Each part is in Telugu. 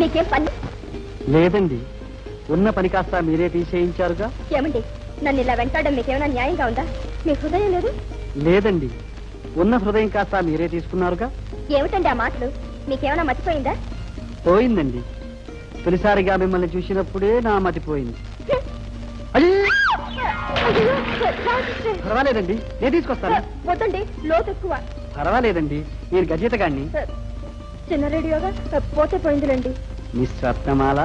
మీకేం పని లేదండి, ఉన్న పని కాస్త మీరే తీసేయించారుగా. ఏమండి, నన్ను ఇలా వెంటాడడం మీకేమైనా న్యాయంగా ఉందా? మీ హృదయం లేదు? లేదండి, ఉన్న హృదయం కాస్త మీరే తీసుకున్నారుగా. ఏమిటండి ఆ మాటలు? మీకేమైనా మతిపోయిందా? పోయిందండి, తొలిసారిగా మిమ్మల్ని చూసినప్పుడే నా మతిపోయింది. పర్వాలేదండి, నేను తీసుకొస్తాను. వద్దండి, లోతు ఎక్కువ. పర్వాలేదండి, నేను గజేతగాడిని. చిన్న రేడియోగా పోతే పోయిందిలేండి. నిస్సప్తమాల,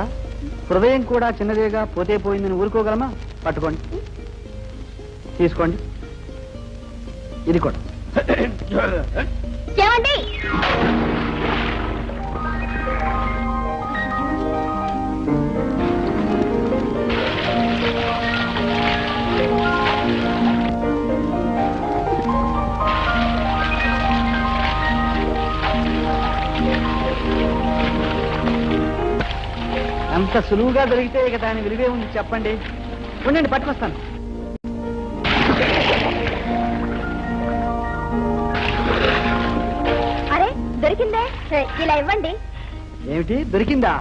హృదయం కూడా చిన్నదేగా పోతే పోయిందని ఊరుకోగలమా? పట్టుకోండి, తీసుకోండి. ఇది కూడా. ఏమండి? అంత సులువుగా దొరికితే ఇక దాని విలువే ఉంది చెప్పండి. ఉండండి, పట్టుకొస్తాను. అరే దొరికిందే, ఇలా ఇవ్వండి. ఏమిటి దొరికిందా?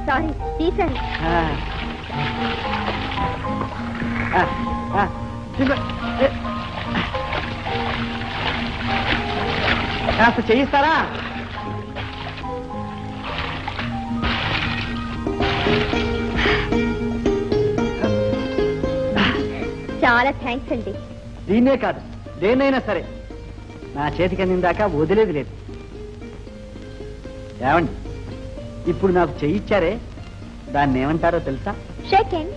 సారీ, తీసాను. కాస్త చేయిస్తారా? చాలా థ్యాంక్స్ అండి. దీన్నే కాదు, దేన్నైనా సరే నా చేతికి అందిందాకా వదిలేది లేదు. ఏమండి, ఇప్పుడు నాకు చేయిచ్చారే, దాన్ని ఏమంటారో తెలుసా? Shake hand.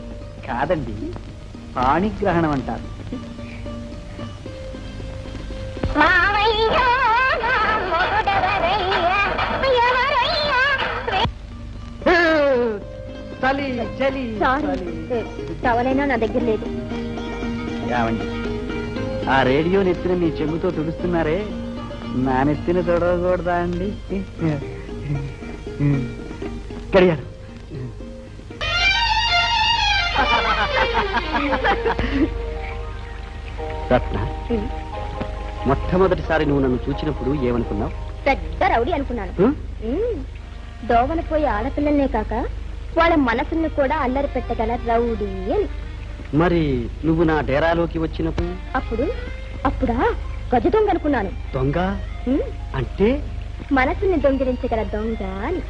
కాదండి, పాణిగ్రహణం అంటారు. చలి చలి టవలైనా నా దగ్గర లేదు. ఏమండి, ఆ రేడియో నెత్తిన మీ చెంగుతో తుడుస్తున్నారే, నా నెత్తిన తొడవకూడదా అండి? గడియారు. రత్న, మొట్టమొదటిసారి నువ్వు నన్ను చూచినప్పుడు ఏమనుకున్నావు? పెద్ద రౌడీ అనుకున్నాను. దోవన పోయి ఆడపిల్లల్నే కాక వాళ్ళ మనసుల్ని కూడా అల్లరి పెట్టగల రౌడీ అని. మరి నువ్వు నా డేరాలోకి వచ్చినప్పుడు? అప్పుడా గజ దొంగ అనుకున్నాను. దొంగ అంటే? మనసుని దొంగిలించగల దొంగ అని.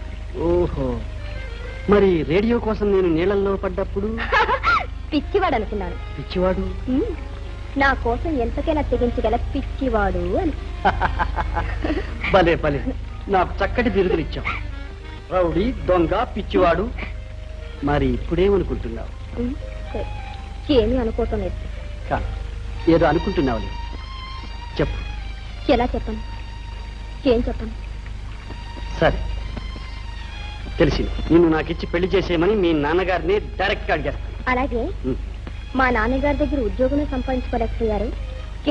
ఓహో, మరి రేడియో కోసం నేను నీళ్ళల్లో పడ్డప్పుడు? పిచ్చివాడు అనుకున్నాను. పిచ్చివాడు? నా కోసం ఎంతకైనా తెగించగల పిచ్చివాడు అని. భలే భలే, నాకు చక్కటి బిరుదులు ఇచ్చావు. రౌడీ, దొంగ, పిచ్చివాడు. మరి ఇప్పుడేమనుకుంటున్నావు? ఏమీ అనుకోవటం లేదు. ఏదో అనుకుంటున్నావులే, చెప్పు. ఎలా చెప్పను? ఏం చెప్పను? సరే, తెలిసింది. నిన్ను నాకిచ్చి పెళ్లి చేసేయమని మీ నాన్నగారిని డైరెక్ట్ గా అడిగేస్తాను. అలాగే. మా నాన్నగారి దగ్గర ఉద్యోగం సంపాదించుకోలేకపోయారు,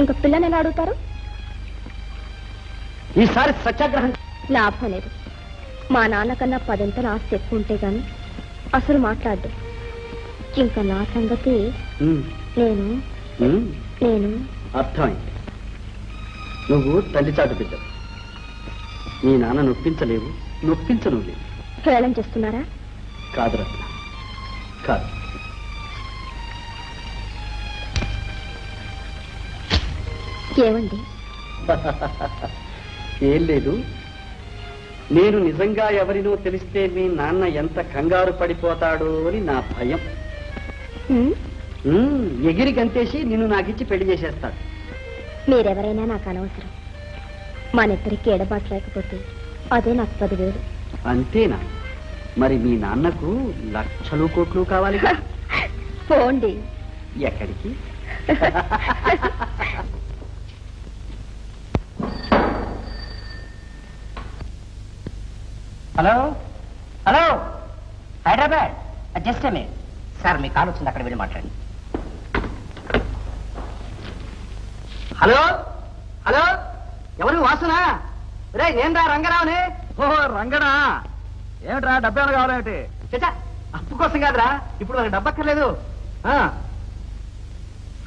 ఇంకా పిల్లని ఎలా అడుగుతారు? ఈసారి సత్యాగ్రహం. లాభం లేదు. మా నాన్నకన్నా 10 ఆస్తి ఎక్కువ ఉంటే గాని అసలు మాట్లాడు. ఇంకా నా సంగతి నేను అర్థమైంది. నువ్వు తల్లి చాటు బిడ్డ. నీ నాన్న నొప్పించలేవు, నొప్పించను లేవు. హేళన చేస్తున్నారా? కాదు రత్న, కాదు. ఏమండి? ఏం లేదు, నేను నిజంగా ఎవరినో తెలిస్తే మీ నాన్న ఎంత కంగారు పడిపోతాడో అని నా భయం. ఎగిరి గంతేసి నిన్ను నాకిచ్చి పెళ్లి చేసేస్తాడు. మీరెవరైనా నాకు అనవసరం. మనిద్దరికి ఎడబాటు లేకపోతే అదే నాకు 10,000. అంతేనా? మరి మీ నాన్నకు లక్షలు కోట్లు కావాలి. పోండి. ఎక్కడికి? Hello hello, Hyderabad. Just sir, మీ కాల్ వచ్చింది, అక్కడ వెళ్ళి మాట్లాడండి. హలో హలో, ఎవరు? వాసునా? రే, నేను రా, రంగరావుని. ఓహో, రంగనా. ఏమిట్రా, డబ్బు ఏమైనా కావాలేమిటి? చచ్చా, అప్పు కోసం కాదురా, ఇప్పుడు నాకు డబ్బు అక్కర్లేదు.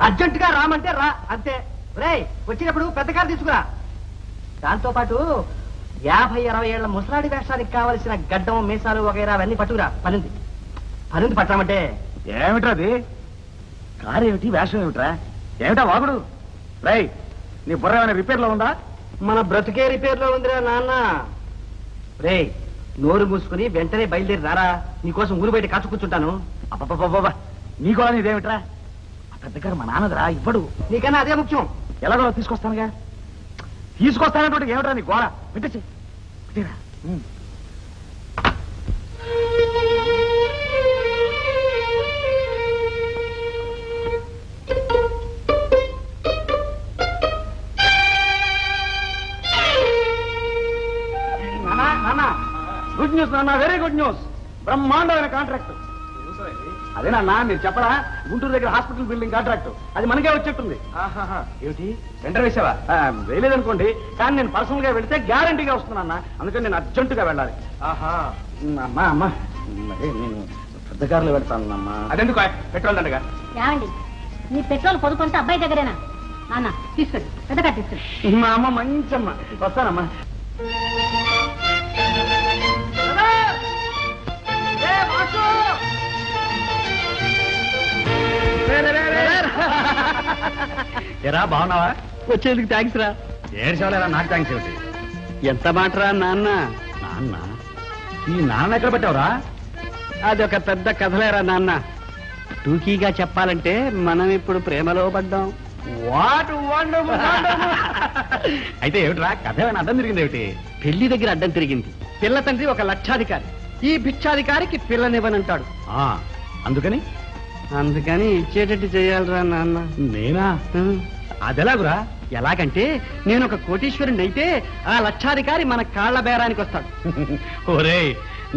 అర్జెంటుగా రామంటే రా, అంతే. రే, వచ్చినప్పుడు పెద్ద కారు తీసుకురా. దాంతో పాటు 50-60 ఏళ్ల ముసలాడి వేషానికి కావలసిన గడ్డం మీసాలు వగైరా అవన్నీ పట్టుకురా. పనుంది పట్టామంటే. ఏమిట్రా అది? కారు ఏమిటి, వేషం ఏమిట్రా, ఏమిటా వాగుడు? రై, నీ బుర్ర ఏమైనా రిపేర్ లో ఉందా? మన బ్రతుకే రిపేర్ లో ఉందిరా నాన్న. రే, నోరు మూసుకుని వెంటనే బయలుదేరి రారా, నీకోసం ఊరు బయట కాచు కూర్చుంటాను. అబ్బబ్బబ్బబ్బా, నీ కూడా ఇదేమిట్రా? ఆ పెద్ద గారు మా నాన్నదిరా, ఇవ్వడు. నీకన్నా అదే ముఖ్యం. ఎలాగో తీసుకొస్తానుగా. తీసుకొస్తానంటే ఏమిట్రా నీ గోడ? పెట్టేసి పెట్టిరా. గుడ్ న్యూస్ నాన్న, వెరీ గుడ్ న్యూస్. బ్రహ్మాండమైన కాంట్రాక్ట్. అదేనన్నా మీరు చెప్పరా, గుంటూరు దగ్గర హాస్పిటల్ బిల్డింగ్ కాంట్రాక్ట్, అది మనకే వచ్చేట్టుంది. ఏమిటి, టెండర్ వేసావా? వేయలేదనుకోండి, కానీ నేను పర్సనల్ గా వెళితే గ్యారంటీగా వస్తున్నాను. అందుకని నేను అర్జెంటుగా వెళ్ళాలి. అమ్మా అమ్మా, అదే నేను పెద్ద కారులో వెళ్తాను అమ్మా. అదెందుకు పెట్రోల్ దండగా? ఏమండి, మీ పెట్రోల్ పొదుకుంటే అబ్బాయి దగ్గరేనా? నాన్న తీసుకోండి, పెద్దగా తీసుకోండి. మా అమ్మ మంచమ్మ, వస్తానమ్మా. ఎరా బాగున్నావా? వచ్చేందుకు థ్యాంక్స్ రా. ఏడ్చేవాళ్ళరా, నాకు థ్యాంక్స్ ఏమిటి? ఎంత మాటరా నాన్న? నాన్న? ఈ నాన్న ఎక్కడ పెట్టావురా? అది ఒక పెద్ద కథలేరా నాన్న. టూకీగా చెప్పాలంటే మనం ఇప్పుడు ప్రేమలో పడ్డాం. What wonderful. అయితే ఏమిట్రా, కథ ఏమైనా అడ్డం తిరిగింది ఏమిటి? పెళ్లి దగ్గర అడ్డం తిరిగింది. పిల్ల తండ్రి ఒక లక్షాధికారి, ఈ భిక్షాధికారికి పిల్లనివ్వనంటాడు. అందుకని ఇచ్చేటట్టు చేయాలరా నాన్న. నేనా? అదెలాగురా? ఎలాగంటే నేను ఒక కోటీశ్వరుని అయితే ఆ లక్షాధికారి మన కాళ్ల బేరానికి వస్తాడు. ఒరే,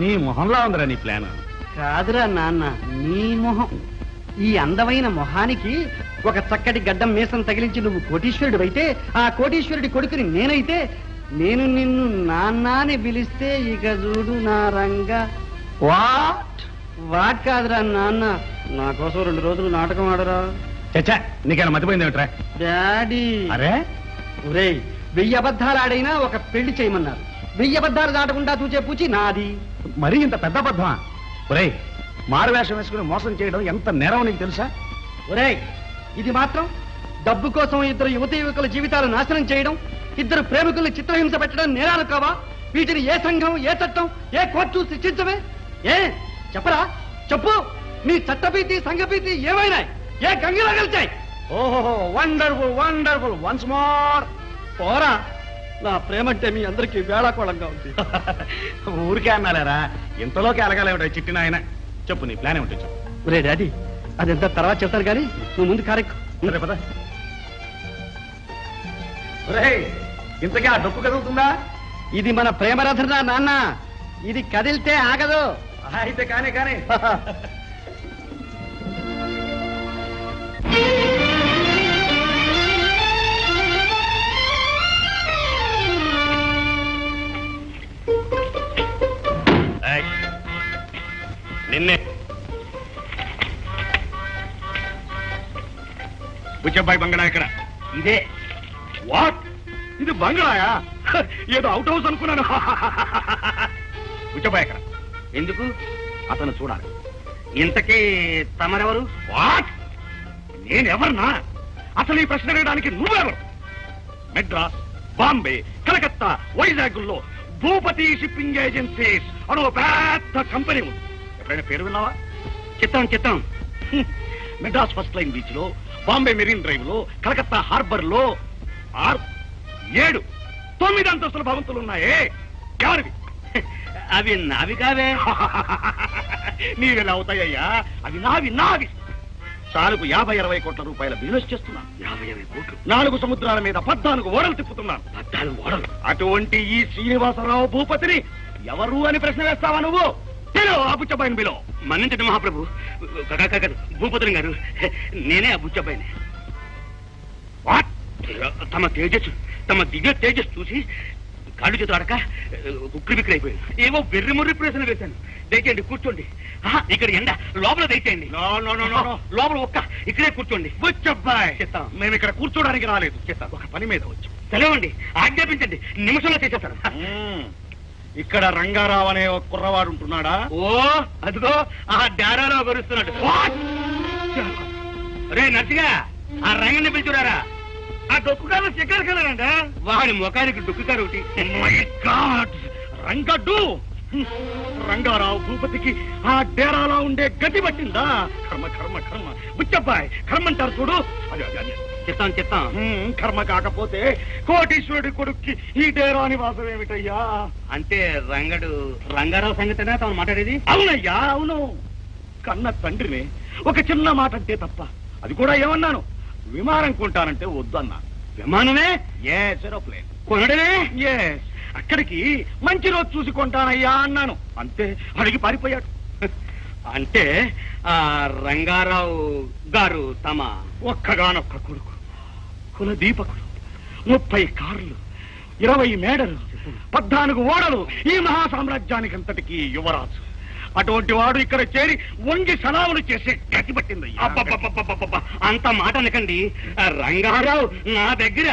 నీ మొహంలో ఉందిరా నీ ప్లాన్. కాదురా నాన్న, నీ మొహం. ఈ అందమైన మొహానికి ఒక చక్కటి గడ్డం మీసం తగిలించి నువ్వు కోటీశ్వరుడు అయితే, ఆ కోటీశ్వరుడి కొడుకుని నేనైతే, నేను నిన్ను నాన్నని పిలిస్తే ఇక చూడు నా రంగా. వాట్ కాదురా నాన్న, నా కోసం 2 రోజులు నాటకం ఆడరా. చచ్చా, నీకైనా మతిపోయింది ఏమిట్రా? డాడీ. అరే ఒరేయ్, 1000 అబద్ధాలు ఆడైనా ఒక పెళ్లి చేయమన్నారు. 1000 అబద్ధాలు దాటకుండా తూచే పూచి నాది. మరీ ఇంత పెద్ద అబద్ధమా? ఒరేయ్, మారువేషం వేసుకుని మోసం చేయడం ఎంత నేరం నీకు తెలుసా? ఒరేయ్, ఇది మాత్రం డబ్బు కోసం 2 యువత యువకుల జీవితాలు నాశనం చేయడం, 2 ప్రేమికుల్ని చిత్రహింస పెట్టడం నేరాలు కావా? వీటిని ఏ సంఘం, ఏ చట్టం, ఏ కోర్టు శిక్షించవే? ఏ చెప్పరా, చెప్పు. నీ చట్టభీతి, సంఘభీతి ఏమైనా ఏ గంగిలో కలిచాయి? ఓహో, వండర్ఫుల్ వండర్ఫుల్. Once more. పోరా, నా ప్రేమంటే మీ అందరికీ వేళాకోళంగా ఉంది. ఊరికే అన్నారా, ఇంతలోకి అలగాలేమిటో చిట్టిన ఆయన. చెప్పు, నీ ప్లాన్ ఏమిటో చెప్పు. ఒరే డాడీ, అదంతా తర్వాత చెప్తాను కానీ నువ్వు ముందు కారెక్కు. సరే పద. ఒరేయ్, ఇంతకీ ఆ డొక్కు కదులుతుందా? ఇది మన ప్రేమరథన నాన్న, ఇది కదిలితే ఆగదు. అయితే కానీ కానీ. నిన్నే బుచ్చబ్బాయి బంగళా ఇక్కడ. ఇదే. వాట్? ఇది బంగళాయా? ఏదో అవుట్ హౌస్ అనుకున్నాను. బుచ్చబ్బాయి ఇక్కడ ఎందుకు? అతను చూడాలి. ఇంతకీ తమరెవరు? వాట్? నేనెవరన్నా? అసలు ఈ ప్రశ్న అడగడానికి నువ్వెవరు? మెడ్రాస్, బాంబే, కలకత్తా, వైజాగ్లో భూపతి షిప్పింగ్ ఏజెన్సీస్ అనో పెద్ద కంపెనీ ఉంది. ఎప్పుడైనా పేరు విన్నావా? చిత్తం. మెడ్రాస్ ఫస్ట్ లైన్ బీచ్ లో, బాంబే మెరీన్ డ్రైవ్ లో, కలకత్తా హార్బర్ లో 7, 9 అంతస్తుల భవంతులు ఉన్నాయే. ఎవరివి? అవి నావి కావే. నీవెలా అవుతాయ్యా? అవి నావి. సాలుకు 50-60 కోట్ల రూపాయల బిజినెస్ చేస్తున్నాను. 50 కోట్లు? 4 సముద్రాల మీద 14 ఓడలు తిప్పుతున్నాను. 14 ఓడలు? అటువంటి ఈ శ్రీనివాసరావు భూపతిని ఎవరు అని ప్రశ్న వేస్తావా నువ్వు? ఆ బుచ్చబ్బాయిని బిలో. మన్నించండి మహాప్రభు. భూపతుని గారు, నేనే ఆ బుచ్చబ్బాయిని. వాట్? తమ తేజస్సు, తమ దివ్య తేజస్సు చూసి కాళ్ళు చేతులు అడక ఉక్కిరి బిక్కిరి అయిపోయింది. ఏవో వెర్రి ముర్రి ప్రశ్న వేశాను. దయచేయండి కూర్చోండి. ఇక్కడ ఎండ లోపల దయచేయండి. లోపల ఒక్క ఇక్కడే కూర్చోండి. బుచ్చబ్బాయ్, చెప్తాం. మేము ఇక్కడ కూర్చోడానికి రాలేదు, చెప్తాం, ఒక పని మీద వచ్చాం. సెలవండి, ఆజ్ఞాపించండి, నిమిషంలో చేసేస్తాను. ఇక్కడ రంగారావు అనే ఒక కుర్రవాడు ఉంటున్నాడా? ఓ అదిగో ఆ డారాలో గరుస్తున్నాడు. రే నర్సిగా, ఆ రంగని పిలుచురారా. ఆ డొక్కుకారు శిఖర్ కలరంట. వాడి ముఖానికి డొక్కుకారు ఒకటి. రంగడ్డు రంగారావు భూపతికి ఆ డేరాలో ఉండే గతి పట్టిందా? కర్మ కర్మ కర్మ. బుచ్చబ్బాయ్, కర్మంటారు చూడు. చెప్తాం. కర్మ కాకపోతే కోటీశ్వరుడి కొడుక్కి ఈ డేరా నివాసం ఏమిటయ్యా? అంటే రంగారావు సంగతినా తాను మాట్లాడేది? అవునయ్యా, అవును. కన్న తండ్రిని ఒక చిన్న మాట అంటే తప్ప, అది కూడా ఏమన్నాను, విమానం కొంటానంటే వద్దన్నా. విమానమే? ఏరోప్లేన్ కొనడమే? అక్కడికి మంచి రోజు చూసి కొంటానయ్యా అన్నాను. అంతే, అడిగి పారిపోయాడు. అంటే ఆ రంగారావు గారు తమ ఒక్కగానొక్క కొడుకు, కులదీపకుడు, 30 కార్లు, 20 మేడలు, 14 ఓడలు, ఈ మహాసామ్రాజ్యానికి అంతటికీ యువరాజు. అటువంటి వాడు ఇక్కడ చేరి వంగి సలాములు చేసే గతి పట్టిందయ్యా. అంత మాట అనకండి. రంగారావు నా దగ్గర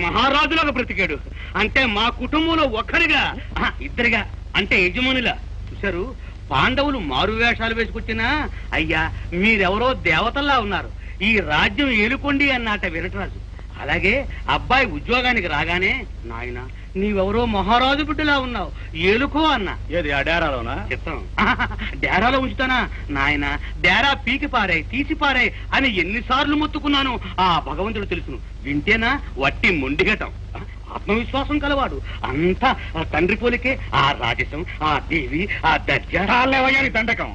మహారాజులాగా బ్రతికాడు. అంటే మా కుటుంబంలో ఒక్కరిగా, ఇద్దరిగా, అంటే యజమానులా. చూశారు, పాండవులు మారు వేషాలు వేసుకొచ్చినా అయ్యా మీరెవరో దేవతల్లా ఉన్నారు, ఈ రాజ్యం ఏలుకోండి అన్నట విరటరాజు. అలాగే అబ్బాయి ఉద్యోగానికి రాగానే, నాయన నీవెవరో మహారాజు బిడ్డలా ఉన్నావు, ఏలుకో అన్న. ఏది, ఆ డేరాలోనా? చెప్తాం. డేరాలో ఉంచుతానా నాయన, డేరా పీకి పారాయి, తీసి పారాయి అని ఎన్నిసార్లు మొత్తుకున్నాను. ఆ భగవంతుడు తెలుసును, వింటేనా వట్టి మొండిగటం. ఆత్మవిశ్వాసం కలవాడు, అంతా తండ్రి పోలికే. ఆ రాజసం, ఆ దేవి, ఆ దర్జాలేవయ్యాని దండకం.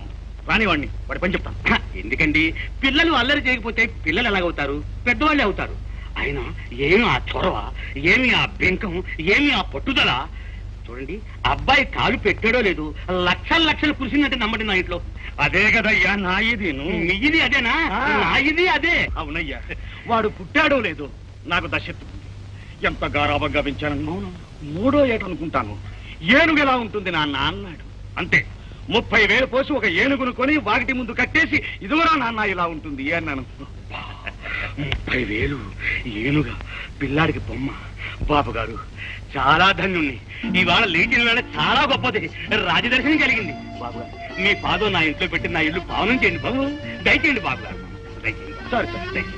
రానివాడిని, వాడి పని చెప్తాను. ఎందుకండి, పిల్లలు అల్లరి చేయకపోతే పిల్లలు ఎలాగవుతారు? పెద్దవాళ్ళే అవుతారు. ఆయన ఏమి ఆ చొరవ, ఏమి ఆ బెంకం, ఏమి ఆ పట్టుదల. చూడండి, అబ్బాయి కాలు పెట్టాడో లేదు, లక్షలు కురిసిందంటే నమ్మండి నా ఇంట్లో. అదే కదయ్యా నా ఇది. ఇది అదేనా? నా ఇది అదే. అవునయ్యా, వాడు పుట్టాడో లేదు నాకు దశెత్తు. ఎంత గారాబంగా పెంచాను. 3వ ఏట అనుకుంటాను. ఏనుగు ఎలా ఉంటుంది నాన్న అన్నాడు. అంతే, 30,000 పోసి ఒక ఏనుగును కొని వాకిటి ముందు కట్టేసి, ఇదిగోరా నాన్న ఇలా ఉంటుంది అన్నాను. 30,000 ఏనుగా, పిల్లాడికి బొమ్మ. బాబు గారు చాలా ధన్యుణ్ణి. ఇవాళ లేచిన వేళ చాలా గొప్పది, రాజదర్శనం కలిగింది. బాబు గారు, మీ పాదం నా ఇంట్లో పెట్టి నా ఇల్లు పావనం చేయండి బాబు. దయచేయండి బాబు గారు, దయచేయండి. సరే సరే, దయచేయండి.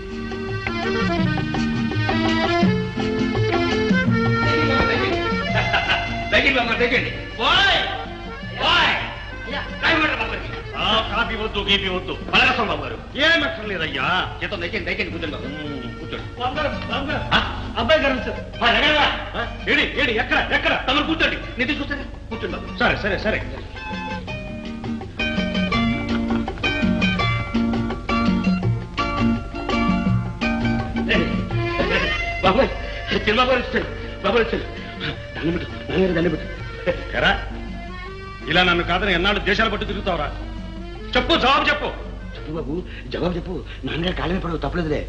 కాఫీ వద్దు, గీపీ వద్దు. బలరసం బాబు గారు. ఏం అక్షరం లేదయ్యా. చేతం దయచేయండి కూర్చోండి బాబు, కూర్చోండి. అబ్బాయి గారు ఏడి ఎక్కడ ఎక్కడ తమరు కూర్చోండి, నిధి చూస్తారా? కూర్చోండి బాబు. సరే సరే సరే. బాబు చిన్నబాబు గారు వచ్చారు. బాబు వచ్చారు. దండబెట్టు. ఎరా, ఇలా నన్ను కాదని ఎన్నాళ్ళు దేశాలు పట్టు తిరుగుతావురా? చెప్పు, జవాబు చెప్పు. చెప్పు బాబు, జవాబు చెప్పు. నాన్నగారు కాళ్ళ మీద పడవు, తప్పలేదులే.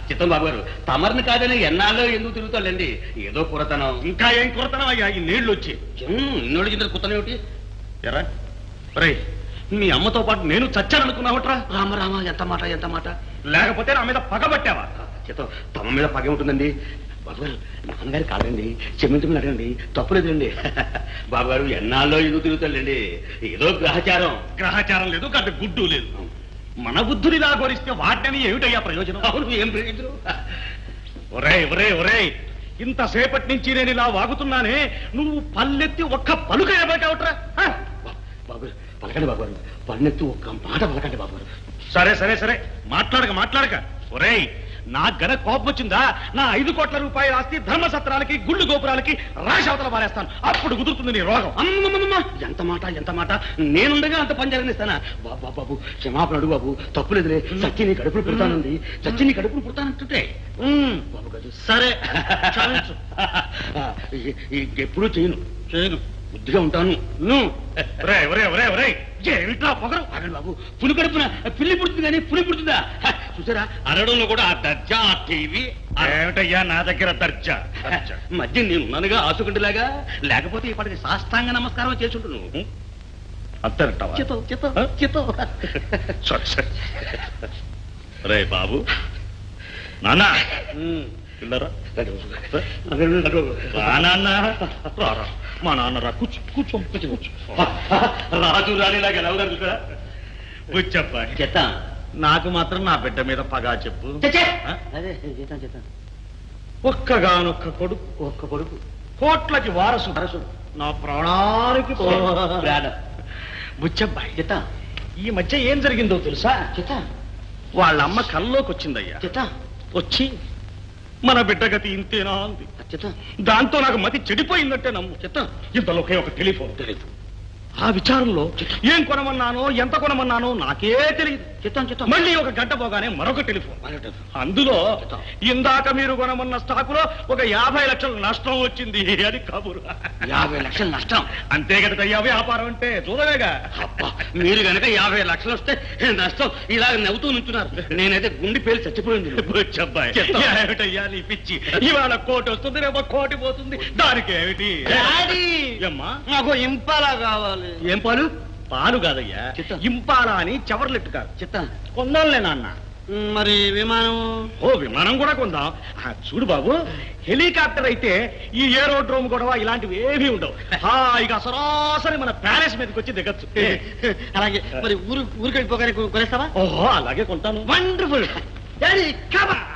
చిత్తం బాబు గారు, తమరిని కాదని ఎన్నాళ్ళు ఎందుకు తిరుగుతావులేండి, ఏదో కురతనం. ఇంకా ఏం కురతనం అయ్యా ఈ నీళ్లు వచ్చి? ఇన్నోడి కింద కుత్తనం ఏమిటి? ఎరా రే, మీ అమ్మతో పాటు నేను చచ్చాననుకున్నావట్రా? రామ ఎంత మాట. లేకపోతే నా మీద పగబట్టావా? చిత్తం, తమ మీద పగే ఉంటుందండి. బాబు గారు, నాన్నగారు కాదండి, క్షమించమని అడగండి, తప్పులేదండి. బాబు గారు ఎన్నాళ్ళలో ఎందుకు తిరుగుతాడండి, ఏదో గ్రహచారం లేదు, గడ్డ గుడ్డు లేదు. మన బుద్ధుని ఇలా గోరిస్తే వాటిని ఏమిటయ్యా ప్రయోజనం? అవును, ఏం ప్రయోజనం? ఒరే, ఇంతసేపటి నుంచి నేను ఇలా వాగుతున్నానే, నువ్వు పల్లెత్తి ఒక్క పలుక ఏమంటావుట్రా? బాబు పలకండి బాబు గారు, పన్నెత్తి ఒక్క మాట పలకండి బాబు గారు. సరే, మాట్లాడక. ఒరేయ్, నా గన కోపం వచ్చిందా, నా 5 కోట్ల రూపాయల ఆస్తి ధర్మసత్రాలకి, గుళ్ళు గోపురాలకి రాశావతల మారేస్తాను. అప్పుడు కుదురుతుంది నీ రోగం. అమ్మమ్మమ్మ, ఎంత మాట. నేనుండగా అంత పని జరగనిస్తానా? బాబు క్షమాపణ అడుగు బాబు, తప్పులేదులే. చచ్చి నీ కడుపులు పుడతానంది, పుడతానంటుంటే. బాబు గారు సరే, ఎప్పుడూ చేయను, బుద్ధిగా ఉంటాను. ఏమిట్రా పొగరు? అగండి బాబు, పులి కడుపున పిల్లి పుడుతుంది కానీ పులి పుడుతుందా? చూసారా, అరడంలో కూడా ఆ దర్జా, ఆ టీవీ. ఏమిటయ్యా నా దగ్గర దర్జా? మధ్య నేనున్నానుగా ఆసుకుంటులాగా, లేకపోతే ఇప్పటికి సాష్టాంగ నమస్కారం చేసుంటున్నావు. అంతేంటావా? సరే సరే. రే బాబు, నాన్న పిల్లరా, రా నాన్న, రారా. మా నాన్న రా, కూర్చో కూర్చో కూర్చో. రాజు రాణిలాగా ఎలా ఉన్నారు ఇక్కడ? కూర్చోప్పా. చెత్త నాకు మాత్రం నా బిడ్డ మీద పగా చెప్పు. అదే చేద్దాం చేద్దాం. ఒక్కగానొక్క కొడుకు, ఒక్క కొడుకు కోట్లకి వారసుడు, నా ప్రాణానికి ప్రాణం. బుచ్చబ్బాయి, చెత్త ఈ మధ్య ఏం జరిగిందో తెలుసా? చెత్త వాళ్ళ అమ్మ కల్లోకి వచ్చిందయ్యా. చెత్త వచ్చి మన బిడ్డ గతి ఇంతేనా అంది. చెత్త దాంతో నాకు మతి చెడిపోయిందంటే నమ్ము. చెత్త ఇంతలోకే ఒక టెలిఫోన్. ఆ విచారంలో ఏం కొనమన్నానో ఎంత కొనమన్నానో నాకే తెలియదు. చెత్తం చెత్తం. మళ్ళీ ఒక గంట పోగానే మరొక టెలిఫోన్. అందులో ఇందాక మీరు కొనమన్న స్టాకులో ఒక 50 లక్షల నష్టం వచ్చింది అని కబురు. 50 లక్షల నష్టం? అంతే కదయ్యా వ్యాపారం అంటే, చూడలేగా. మీరు కనుక 50 లక్షలు వస్తే నష్టం ఇలా నవ్వుతూ నుంచున్నారు. నేనైతే గుండె పేరు చచ్చిపోయింది. ఏమిటయ్యా నీ పిచ్చి? ఇవాళ కోటి వస్తుంది, రేపు కోటి పోతుంది, దానికేమిటి? అమ్మా నాకు ఇంపాలా కావాలి. ఏం పాలు? పాలు కాదయ్యా, చిత్తం. ఇంపాలా అని చవర్లెట్టు కాదు. చెత్త కొందాంలే నాన్న. మరి విమానం? ఓ విమానం కూడా కొందాం. చూడు బాబు, హెలికాప్టర్ అయితే ఈ ఏరోడ్రోమ్ గొడవ ఇలాంటివి ఏమీ ఉండవు. ఇక సరాసరి మన ప్యాలెస్ మీదకి వచ్చి దిగచ్చు. అలాగే. మరి ఊరికి వెళ్ళిపోగానే కొనేస్తావా? ఓహో, అలాగే కొంటాను. వండర్ఫుల్.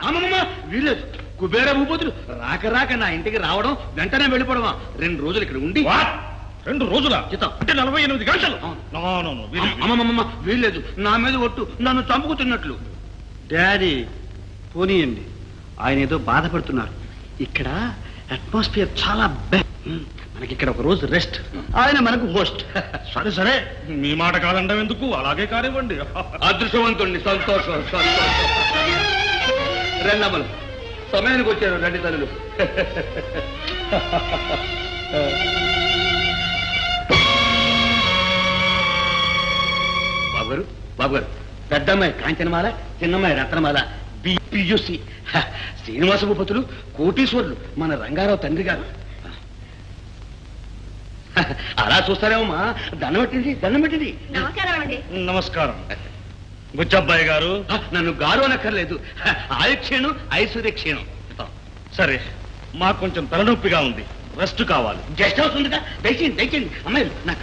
అమ్మమ్మ వీలేదు. కుబేర భూపతులు రాక రాక నా ఇంటికి రావడం, వెంటనే వెళ్ళిపోవడమా? 2 రోజులు ఇక్కడ ఉండి. 2 రోజులా? చిత్తం. అంటే 48 గంటలు. అమ్మమ్మ వీల్లేదు. నా మీద ఒట్టు, నన్ను చంపుకుతున్నట్లు. డాడీ పోనీయండి, ఆయన ఏదో బాధపడుతున్నారు. ఇక్కడ అట్మాస్ఫియర్ చాలా మనకి ఇక్కడ ఒక రోజు రెస్ట్, ఆయన మనకు హోస్ట్. సరే సరే, మీ మాట కాదండం ఎందుకు, అలాగే కానివ్వండి. అదృష్టవంతుణ్ణి. సంతోషం సంతోషం. రెండమ్మలు సమయానికి వచ్చారు. రెండు తల్లులు. బాబు గారు, పెద్దమ్మాయి కాంచనమాల, చిన్నమ్మాయి రత్నమాల, బిపియుసి. శ్రీనివాస భూపతులు కోటీశ్వరులు, మన రంగారావు తండ్రి గారు. అలా చూస్తారేమమ్మా. దండం పెట్టింది, దండం పెట్టింది. నమస్కారం అండి. నమస్కారం. బుచ్చబ్బాయి గారు. నన్ను గారు అనక్కర్లేదు. ఆయుక్షేణం ఐశ్వర్యక్షేణం. సరే, మాకు కొంచెం తలనొప్పిగా ఉంది, రెస్ట్ కావాలి. గెస్ట్ హౌస్ ఉందిగా, దయచేయండి దయచేయండి. అమ్మాయి నా